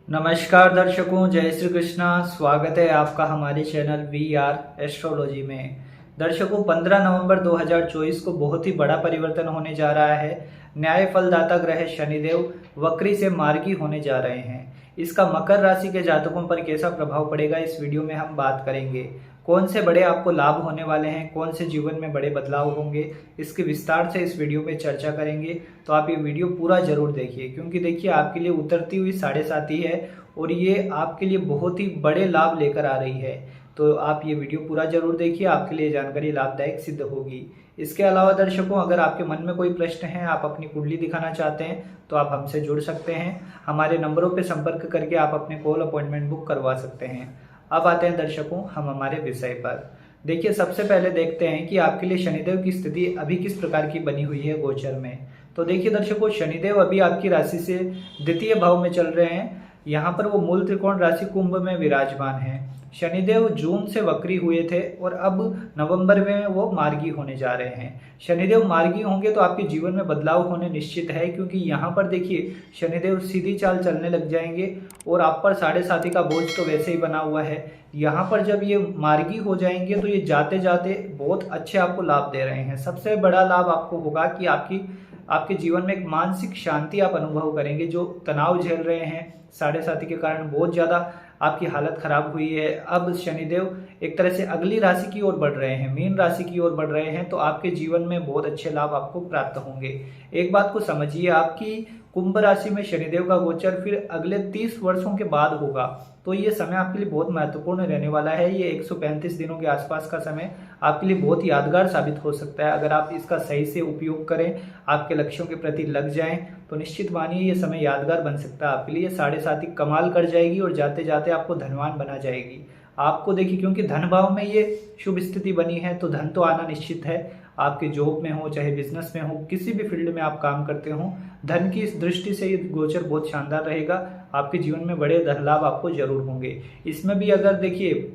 नमस्कार दर्शकों, जय श्री कृष्णा। स्वागत है आपका हमारे चैनल वी आर एस्ट्रोलॉजी में। दर्शकों, 15 नवंबर 2024 को बहुत ही बड़ा परिवर्तन होने जा रहा है। न्याय फलदाता ग्रह शनिदेव वक्री से मार्गी होने जा रहे हैं। इसका मकर राशि के जातकों पर कैसा प्रभाव पड़ेगा, इस वीडियो में हम बात करेंगे। कौन से बड़े आपको लाभ होने वाले हैं, कौन से जीवन में बड़े बदलाव होंगे, इसके विस्तार से इस वीडियो में चर्चा करेंगे। तो आप ये वीडियो पूरा जरूर देखिए, क्योंकि देखिए आपके लिए उतरती हुई 7.5 है और ये आपके लिए बहुत ही बड़े लाभ लेकर आ रही है। तो आप ये वीडियो पूरा जरूर देखिए, आपके लिए जानकारी लाभदायक सिद्ध होगी। इसके अलावा दर्शकों, अगर आपके मन में कोई प्रश्न है, आप अपनी कुंडली दिखाना चाहते हैं, तो आप हमसे जुड़ सकते हैं। हमारे नंबरों पर संपर्क करके आप अपने कॉल अपॉइंटमेंट बुक करवा सकते हैं। अब आते हैं दर्शकों हम हमारे विषय पर। देखिए, सबसे पहले देखते हैं कि आपके लिए शनिदेव की स्थिति अभी किस प्रकार की बनी हुई है गोचर में। तो देखिए दर्शकों, शनिदेव अभी आपकी राशि से द्वितीय भाव में चल रहे हैं। यहाँ पर वो मूल त्रिकोण राशि कुंभ में विराजमान है। शनिदेव जून से वक्री हुए थे और अब नवंबर में वो मार्गी होने जा रहे हैं। शनिदेव मार्गी होंगे तो आपके जीवन में बदलाव होने निश्चित है, क्योंकि यहाँ पर देखिए शनिदेव सीधी चाल चलने लग जाएंगे और आप पर 7.5 का बोझ तो वैसे ही बना हुआ है। यहाँ पर जब ये मार्गी हो जाएंगे तो ये जाते जाते बहुत अच्छे आपको लाभ दे रहे हैं। सबसे बड़ा लाभ आपको होगा कि आपके जीवन में एक मानसिक शांति आप अनुभव करेंगे। जो तनाव झेल रहे हैं 7.5 के कारण, बहुत ज़्यादा आपकी हालत खराब हुई है, अब शनिदेव एक तरह से अगली राशि की ओर बढ़ रहे हैं, मीन राशि की ओर बढ़ रहे हैं। तो आपके जीवन में बहुत अच्छे लाभ आपको प्राप्त होंगे। एक बात को समझिए, आपकी कुंभ राशि में शनिदेव का गोचर फिर अगले 30 वर्षों के बाद होगा। तो ये समय आपके लिए बहुत महत्वपूर्ण रहने वाला है। ये 135 दिनों के आसपास का समय आपके लिए बहुत यादगार साबित हो सकता है। अगर आप इसका सही से उपयोग करें, आपके लक्ष्यों के प्रति लग जाएं, तो निश्चित मानिए ये समय यादगार बन सकता है आपके लिए। 7.5 कमाल कर जाएगी और जाते जाते आपको धनवान बना जाएगी। आपको देखिए, क्योंकि धन भाव में ये शुभ स्थिति बनी है, तो धन तो आना निश्चित है। आपके जॉब में हो, चाहे बिजनेस में हो, किसी भी फील्ड में आप काम करते हो, धन की इस दृष्टि से ये गोचर बहुत शानदार रहेगा। आपके जीवन में बड़े धन लाभ आपको जरूर होंगे। इसमें भी अगर देखिए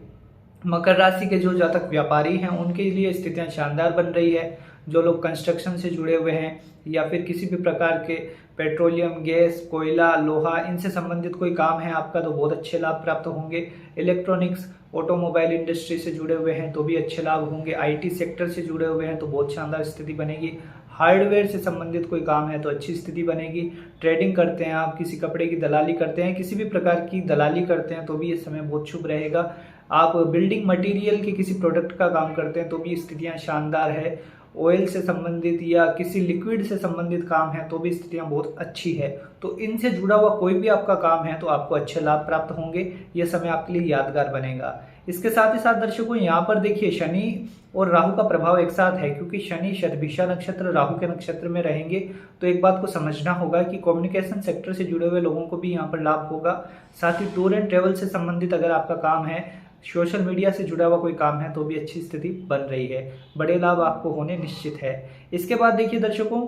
मकर राशि के जो जातक व्यापारी हैं, उनके लिए स्थितियां शानदार बन रही है। जो लोग कंस्ट्रक्शन से जुड़े हुए हैं या फिर किसी भी प्रकार के पेट्रोलियम, गैस, कोयला, लोहा, इनसे संबंधित कोई काम है आपका, तो बहुत अच्छे लाभ प्राप्त होंगे। इलेक्ट्रॉनिक्स, ऑटोमोबाइल इंडस्ट्री से जुड़े हुए हैं तो भी अच्छे लाभ होंगे। आईटी सेक्टर से जुड़े हुए हैं तो बहुत शानदार स्थिति बनेगी। हार्डवेयर से संबंधित कोई काम है तो अच्छी स्थिति बनेगी। ट्रेडिंग करते हैं आप, किसी कपड़े की दलाली करते हैं, किसी भी प्रकार की दलाली करते हैं तो भी ये समय बहुत शुभ रहेगा। आप बिल्डिंग मटेरियल के किसी प्रोडक्ट का काम करते हैं तो भी स्थितियां शानदार है। ऑयल से संबंधित या किसी लिक्विड से संबंधित काम है तो भी स्थितियां बहुत अच्छी है। तो इनसे जुड़ा हुआ कोई भी आपका काम है तो आपको अच्छे लाभ प्राप्त होंगे। यह समय आपके लिए यादगार बनेगा। इसके साथ ही साथ दर्शकों, यहाँ पर देखिए शनि और राहु का प्रभाव एक साथ है, क्योंकि शनि शतभिषा नक्षत्र राहु के नक्षत्र में रहेंगे। तो एक बात को समझना होगा कि कम्युनिकेशन सेक्टर से जुड़े हुए लोगों को भी यहाँ पर लाभ होगा। साथ ही टूर एंड ट्रेवल से संबंधित अगर आपका काम है, सोशल मीडिया से जुड़ा हुआ कोई काम है, तो भी अच्छी स्थिति बन रही है। बड़े लाभ आपको होने निश्चित है। इसके बाद देखिए दर्शकों,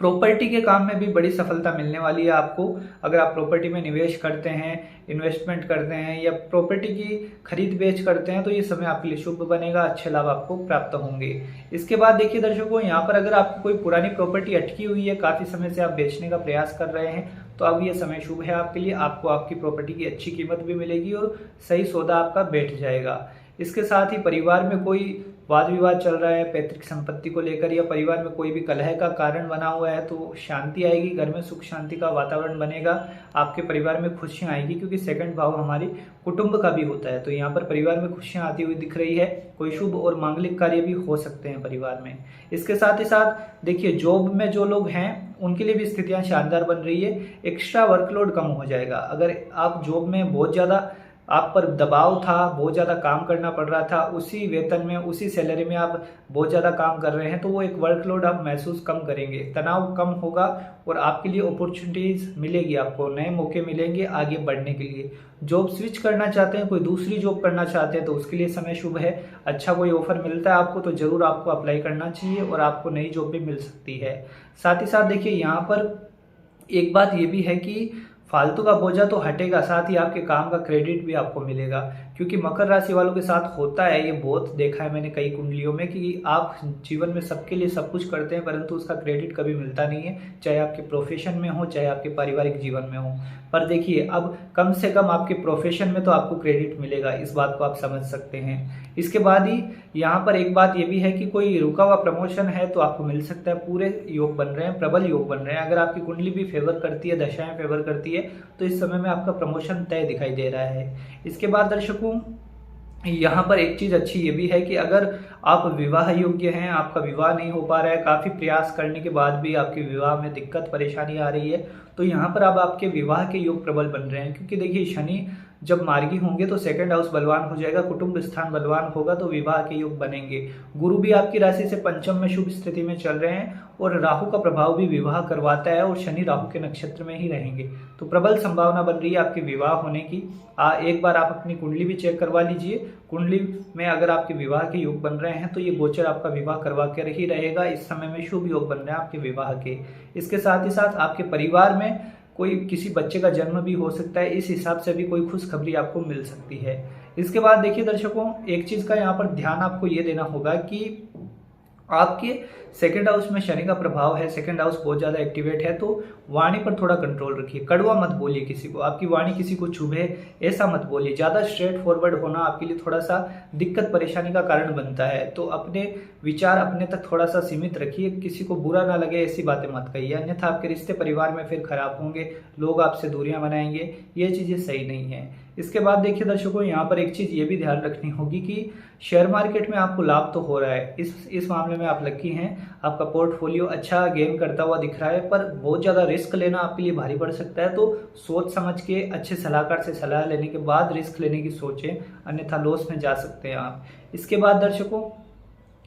प्रॉपर्टी के काम में भी बड़ी सफलता मिलने वाली है आपको। अगर आप प्रॉपर्टी में निवेश करते हैं, इन्वेस्टमेंट करते हैं या प्रॉपर्टी की खरीद बेच करते हैं, तो ये समय आपके लिए शुभ बनेगा। अच्छे लाभ आपको प्राप्त होंगे। इसके बाद देखिए दर्शकों, यहाँ पर अगर आपकी कोई पुरानी प्रॉपर्टी अटकी हुई है, काफ़ी समय से आप बेचने का प्रयास कर रहे हैं, तो अब ये समय शुभ है आपके लिए। आपको आपकी प्रॉपर्टी की अच्छी कीमत भी मिलेगी और सही सौदा आपका बैठ जाएगा। इसके साथ ही परिवार में कोई वाद विवाद चल रहा है पैतृक संपत्ति को लेकर, या परिवार में कोई भी कलह का कारण बना हुआ है, तो शांति आएगी। घर में सुख शांति का वातावरण बनेगा। आपके परिवार में खुशियां आएगी, क्योंकि सेकंड भाव हमारी कुटुंब का भी होता है। तो यहाँ पर परिवार में खुशियां आती हुई दिख रही है। कोई शुभ और मांगलिक कार्य भी हो सकते हैं परिवार में। इसके साथ ही साथ देखिए, जॉब में जो लोग हैं उनके लिए भी स्थितियां शानदार बन रही है। एक्स्ट्रा वर्कलोड कम हो जाएगा। अगर आप जॉब में बहुत ज़्यादा आप पर दबाव था, बहुत ज़्यादा काम करना पड़ रहा था, उसी वेतन में, उसी सैलरी में आप बहुत ज़्यादा काम कर रहे हैं, तो वो एक वर्कलोड आप महसूस कम करेंगे। तनाव कम होगा और आपके लिए अपॉर्चुनिटीज़ मिलेगी, आपको नए मौके मिलेंगे आगे बढ़ने के लिए। जॉब स्विच करना चाहते हैं, कोई दूसरी जॉब करना चाहते हैं, तो उसके लिए समय शुभ है। अच्छा कोई ऑफर मिलता है आपको तो ज़रूर आपको अप्लाई करना चाहिए और आपको नई जॉब भी मिल सकती है। साथ ही साथ देखिए, यहाँ पर एक बात ये भी है कि फालतू का बोझा तो हटेगा, साथ ही आपके काम का क्रेडिट भी आपको मिलेगा। क्योंकि मकर राशि वालों के साथ होता है, ये बहुत देखा है मैंने कई कुंडलियों में, कि आप जीवन में सबके लिए सब कुछ करते हैं परंतु उसका क्रेडिट कभी मिलता नहीं है, चाहे आपके प्रोफेशन में हो चाहे आपके पारिवारिक जीवन में हो। पर देखिए, अब कम से कम आपके प्रोफेशन में तो आपको क्रेडिट मिलेगा, इस बात को आप समझ सकते हैं। इसके बाद ही यहाँ पर एक बात ये भी है कि कोई रुका हुआ प्रमोशन है तो आपको मिल सकता है। पूरे योग बन रहे हैं, प्रबल योग बन रहे हैं। अगर आपकी कुंडली भी फेवर करती है, दशाएं फेवर करती है, तो इस समय में आपका प्रमोशन तय दिखाई दे रहा है। इसके बाद दर्शकों, यहाँ पर एक चीज अच्छी ये भी है कि अगर आप विवाह योग्य हैं, आपका विवाह नहीं हो पा रहा है, काफी प्रयास करने के बाद भी आपके विवाह में दिक्कत परेशानी आ रही है, तो यहाँ पर अब आपके विवाह के योग प्रबल बन रहे हैं। क्योंकि देखिए, शनि जब मार्गी होंगे तो सेकंड हाउस बलवान हो जाएगा, कुटुंब स्थान बलवान होगा, तो विवाह के योग बनेंगे। गुरु भी आपकी राशि से पंचम में शुभ स्थिति में चल रहे हैं और राहु का प्रभाव भी विवाह करवाता है और शनि राहु के नक्षत्र में ही रहेंगे, तो प्रबल संभावना बन रही है आपके विवाह होने की। एक बार आप अपनी कुंडली भी चेक करवा लीजिए। कुंडली में अगर आपके विवाह के योग बन रहे हैं तो ये गोचर आपका विवाह करवा कर ही रहेगा। इस समय में शुभ योग बन रहे हैं आपके विवाह के। इसके साथ ही साथ आपके परिवार में कोई किसी बच्चे का जन्म भी हो सकता है, इस हिसाब से भी कोई खुशखबरी आपको मिल सकती है। इसके बाद देखिए दर्शकों, एक चीज का यहाँ पर ध्यान आपको ये देना होगा कि आपके सेकंड हाउस में शनि का प्रभाव है, सेकंड हाउस बहुत ज्यादा एक्टिवेट है, तो वाणी पर थोड़ा कंट्रोल रखिए। कड़वा मत बोलिए किसी को, आपकी वाणी किसी को चुभे ऐसा मत बोलिए। ज्यादा स्ट्रेट फॉरवर्ड होना आपके लिए थोड़ा सा दिक्कत परेशानी का कारण बनता है, तो अपने विचार अपने तक थोड़ा सा सीमित रखिए। किसी को बुरा ना लगे ऐसी बातें मत कहिए, अन्यथा आपके रिश्ते परिवार में फिर खराब होंगे, लोग आपसे दूरियां बनाएंगे, ये चीजें सही नहीं है। इसके बाद देखिए दर्शकों, यहाँ पर एक चीज ये भी ध्यान रखनी होगी कि शेयर मार्केट में आपको लाभ तो हो रहा है, इस मामले में आप लकी हैं, आपका पोर्टफोलियो अच्छा गेन करता हुआ दिख रहा है, पर बहुत ज़्यादा रिस्क लेना आपके लिए भारी पड़ सकता है। तो सोच समझ के अच्छे सलाहकार से सलाह लेने के बाद रिस्क लेने की सोचें, अन्यथा लॉस में जा सकते हैं आप। इसके बाद दर्शकों,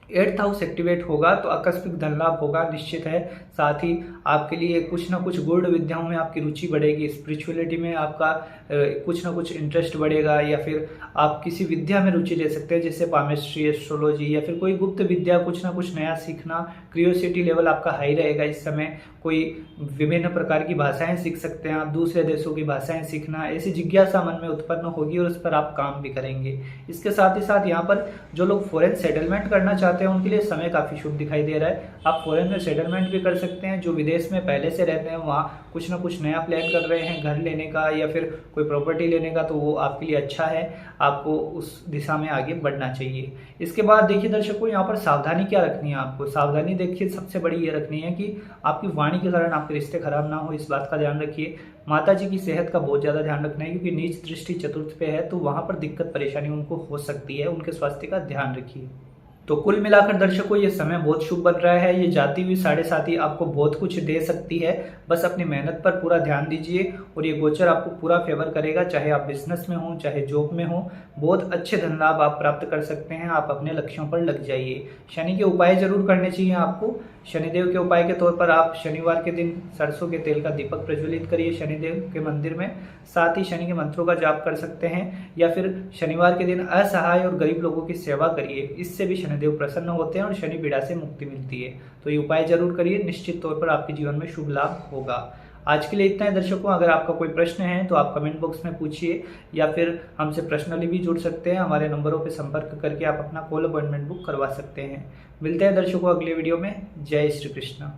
8th हाउस एक्टिवेट होगा तो आकस्मिक धन लाभ होगा, निश्चित है। साथ ही आपके लिए कुछ ना कुछ गूढ़ विद्याओं में आपकी रुचि बढ़ेगी, स्पिरिचुअलिटी में आपका कुछ ना कुछ इंटरेस्ट बढ़ेगा, या फिर आप किसी विद्या में रुचि ले सकते हैं जैसे पामिस्ट्री, एस्ट्रोलॉजी, या फिर कोई गुप्त विद्या, कुछ ना कुछ नया सीखना। क्रियोसिटी लेवल आपका हाई रहेगा इस समय। कोई विभिन्न प्रकार की भाषाएं सीख सकते हैं आप, दूसरे देशों की भाषाएं सीखना, ऐसी जिज्ञासा मन में उत्पन्न होगी और उस पर आप काम भी करेंगे। इसके साथ ही साथ यहाँ पर जो लोग फॉरेन सेटलमेंट करना चाहते हैं उनके लिए समय काफी शुभ दिखाई दे रहा है। आप फॉरेन में सेटलमेंट भी कर सकते हैं। जो विदेश में पहले से रहते हैं वहाँ कुछ ना कुछ नया प्लान कर रहे हैं, घर लेने का या फिर कोई प्रॉपर्टी लेने का, तो वो आपके लिए अच्छा है, आपको उस दिशा में आगे बढ़ना चाहिए। इसके बाद देखिए दर्शकों, यहाँ पर सावधानी क्या रखनी है आपको। सावधानी देखिए सबसे बड़ी ये रखनी है कि आपकी वाणी के कारण आपके रिश्ते खराब ना हो, इस बात का ध्यान रखिए। माता जी की सेहत का बहुत ज्यादा ध्यान रखना है, क्योंकि नीच दृष्टि चतुर्थ पे है, तो वहां पर दिक्कत परेशानी उनको हो सकती है, उनके स्वास्थ्य का ध्यान रखिए। तो कुल मिलाकर दर्शकों, ये समय बहुत शुभ बन रहा है। ये जाती हुई 7.5 आपको बहुत कुछ दे सकती है, बस अपनी मेहनत पर पूरा ध्यान दीजिए और ये गोचर आपको पूरा फेवर करेगा। चाहे आप बिजनेस में हो चाहे जॉब में हो, बहुत अच्छे धन लाभ आप प्राप्त कर सकते हैं। आप अपने लक्ष्यों पर लग जाइए। शनि के उपाय जरूर करने चाहिए आपको। शनिदेव के उपाय के तौर पर आप शनिवार के दिन सरसों के तेल का दीपक प्रज्वलित करिए शनिदेव के मंदिर में। साथ ही शनि के मंत्रों का जाप कर सकते हैं, या फिर शनिवार के दिन असहाय और गरीब लोगों की सेवा करिए। इससे भी शनिदेव प्रसन्न होते हैं और शनि पीड़ा से मुक्ति मिलती है। तो ये उपाय जरूर करिए, निश्चित तौर पर आपके जीवन में शुभ लाभ होगा। आज के लिए इतना है दर्शकों। अगर आपका कोई प्रश्न है तो आप कमेंट बॉक्स में पूछिए, या फिर हमसे पर्सनली भी जुड़ सकते हैं। हमारे नंबरों पर संपर्क करके आप अपना कॉल अपॉइंटमेंट बुक करवा सकते हैं। मिलते हैं दर्शकों अगले वीडियो में। जय श्री कृष्ण।